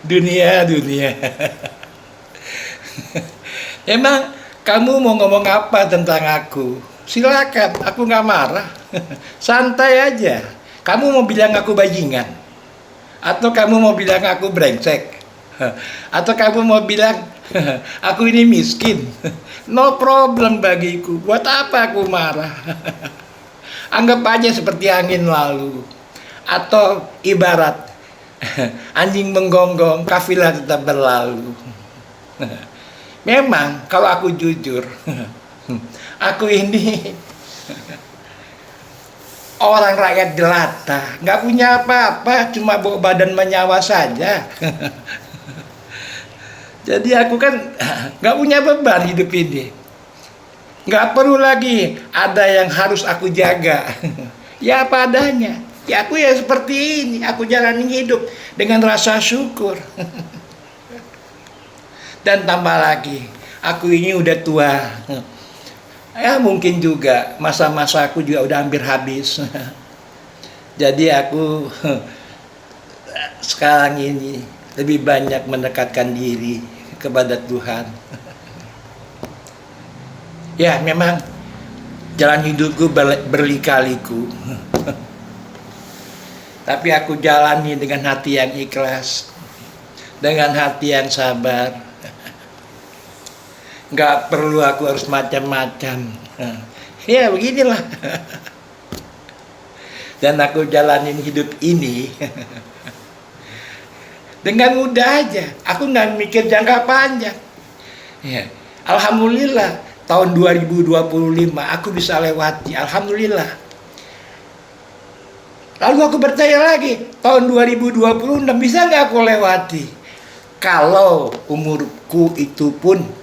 Dunia. Emang kamu mau ngomong apa tentang aku? Silakan, aku nggak marah. Santai aja. Kamu mau bilang aku bajingan? Atau kamu mau bilang aku brengsek? Atau kamu mau bilang aku ini miskin? No problem bagiku. Buat apa aku marah? Anggap aja seperti angin lalu. Atau ibarat anjing menggonggong, kafilah tetap berlalu. Memang kalau aku jujur, aku ini orang rakyat jelata, nggak punya apa-apa, cuma bawa badan menyawa saja. Jadi aku kan nggak punya beban hidup ini, nggak perlu lagi ada yang harus aku jaga. Ya apa adanya, ya aku ya seperti ini, aku jalani hidup dengan rasa syukur. Dan tambah lagi, aku ini udah tua. Ya mungkin juga masa-masa aku juga udah hampir habis. Jadi aku sekarang ini lebih banyak mendekatkan diri kepada Tuhan. Ya memang jalan hidupku berlika-liku. Tapi aku jalani dengan hati yang ikhlas, dengan hati yang sabar. Nggak perlu aku harus macam-macam. Ya beginilah. Dan aku jalanin hidup ini dengan mudah aja. Aku nggak mikir jangka panjang. Ya. Alhamdulillah tahun 2025 aku bisa lewati. Alhamdulillah. Lalu aku bertanya lagi, tahun 2026 bisa nggak aku lewati? Kalau umurku itu pun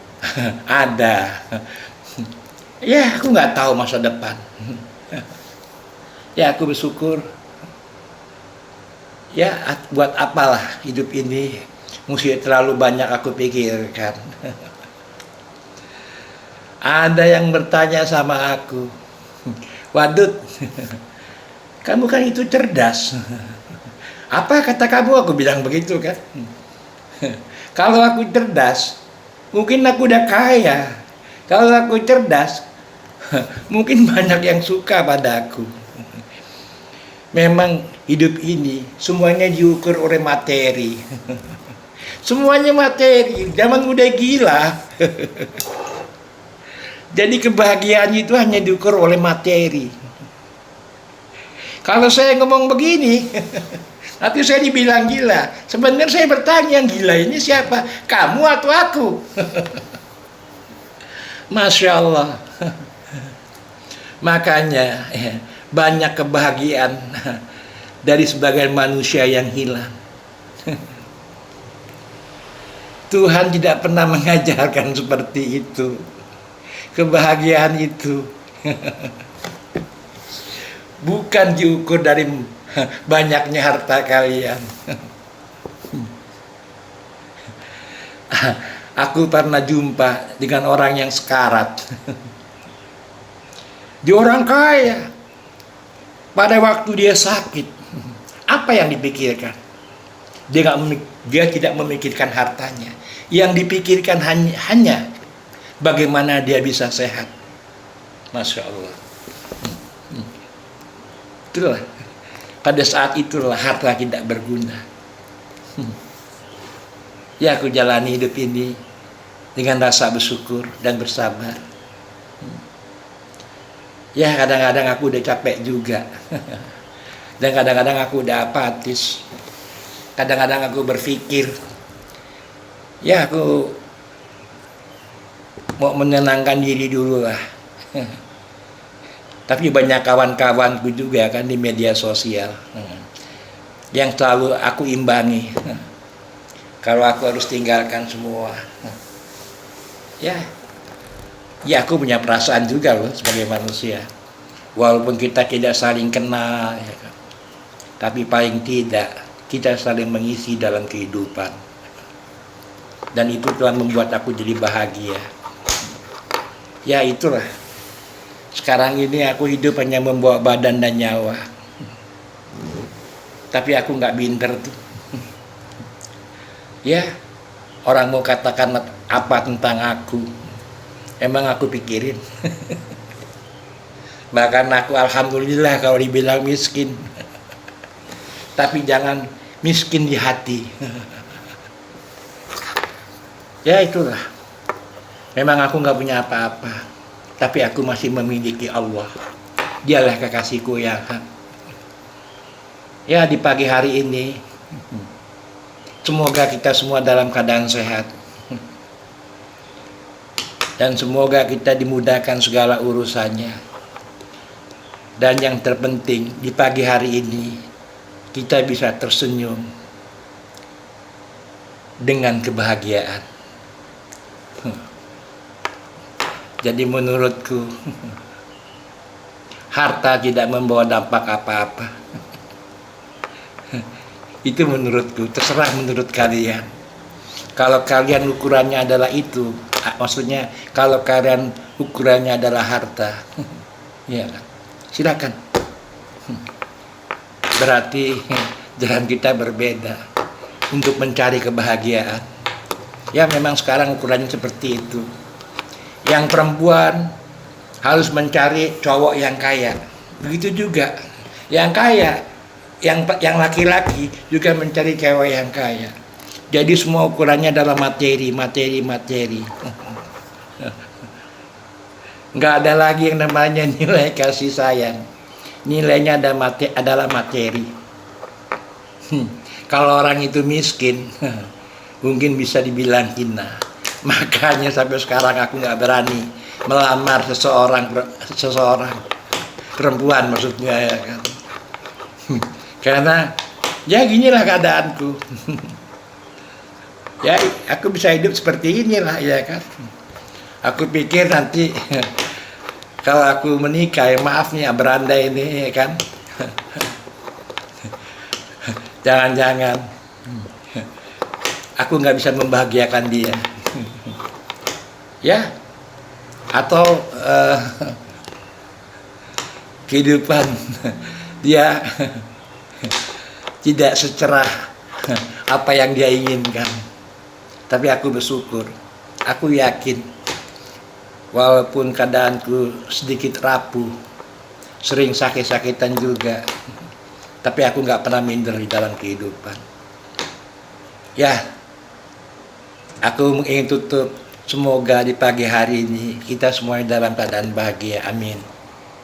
ada. Ya aku nggak tahu masa depan. Ya aku bersyukur. Ya buat apalah hidup ini mesti terlalu banyak aku pikirkan. Ada yang bertanya sama aku, Wadud, kamu kan itu cerdas. Apa kata kamu? Aku bilang begitu kan. Kalau aku cerdas, mungkin aku udah kaya. Kalau aku cerdas, mungkin banyak yang suka padaku. Memang hidup ini semuanya diukur oleh materi. Semuanya materi. Zaman udah gila. Jadi kebahagiaan itu hanya diukur oleh materi. Kalau saya ngomong begini, nanti saya dibilang gila. Sebenarnya saya bertanya, yang gila ini siapa? Kamu atau aku? Masya Allah. Makanya banyak kebahagiaan dari sebagian manusia yang hilang. Tuhan tidak pernah mengajarkan seperti itu. Kebahagiaan itu bukan diukur dari banyaknya harta kalian. Aku pernah jumpa dengan orang yang sekarat. Dia orang kaya. Pada waktu dia sakit, apa yang dipikirkan? Dia tidak memikirkan hartanya. Yang dipikirkan hanya bagaimana dia bisa sehat. Masya Allah. Itulah. Pada saat itulah harta tidak berguna. Ya aku jalani hidup ini dengan rasa bersyukur dan bersabar. Ya kadang-kadang aku udah capek juga. Dan kadang-kadang aku udah apatis. Kadang-kadang aku berpikir, ya aku mau menenangkan diri dulu lah. Tapi banyak kawan-kawanku juga kan di media sosial yang selalu aku imbangi. Kalau aku harus tinggalkan semua, ya aku punya perasaan juga loh sebagai manusia. Walaupun kita tidak saling kenal, ya kan? Tapi paling tidak kita saling mengisi dalam kehidupan. Dan itu telah membuat aku jadi bahagia. Ya itulah. Sekarang ini aku hidup hanya membawa badan dan nyawa. Tapi aku nggak binter tuh. Ya, orang mau katakan apa tentang aku, emang aku pikirin. Bahkan aku alhamdulillah kalau dibilang miskin. Tapi jangan miskin di hati. Ya itulah. Memang aku nggak punya apa-apa, tapi aku masih memiliki Allah. Dialah kekasihku yang hak. Ya di pagi hari ini, semoga kita semua dalam keadaan sehat. Dan semoga kita dimudahkan segala urusannya. Dan yang terpenting di pagi hari ini, kita bisa tersenyum dengan kebahagiaan. Jadi menurutku, harta tidak membawa dampak apa-apa. Itu menurutku, terserah menurut kalian. Kalau kalian ukurannya adalah itu, maksudnya kalau kalian ukurannya adalah harta, ya silakan. Berarti jalan kita berbeda untuk mencari kebahagiaan. Ya memang sekarang ukurannya seperti itu. Yang perempuan harus mencari cowok yang kaya. Begitu juga yang kaya, yang laki-laki juga mencari cewek yang kaya. Jadi semua ukurannya adalah materi. Nggak ada lagi yang namanya nilai kasih sayang. Nilainya adalah materi. Kalau orang itu miskin, mungkin bisa dibilang hina. Makanya sampai sekarang aku nggak berani melamar seseorang perempuan maksudnya ya kan. Karena ya ginilah keadaanku. Ya aku bisa hidup seperti inilah ya kan. Aku pikir nanti kalau aku menikah, ya maaf nih beranda ini ya kan. Jangan-jangan aku nggak bisa membahagiakan dia. Ya, atau kehidupan dia tidak secerah apa yang dia inginkan. Tapi aku bersyukur, aku yakin walaupun keadaanku sedikit rapuh, sering sakit-sakitan juga, tapi aku nggak pernah minder di dalam kehidupan. Ya, aku ingin tutup. Semoga di pagi hari ini kita semua dalam keadaan bahagia. Amin.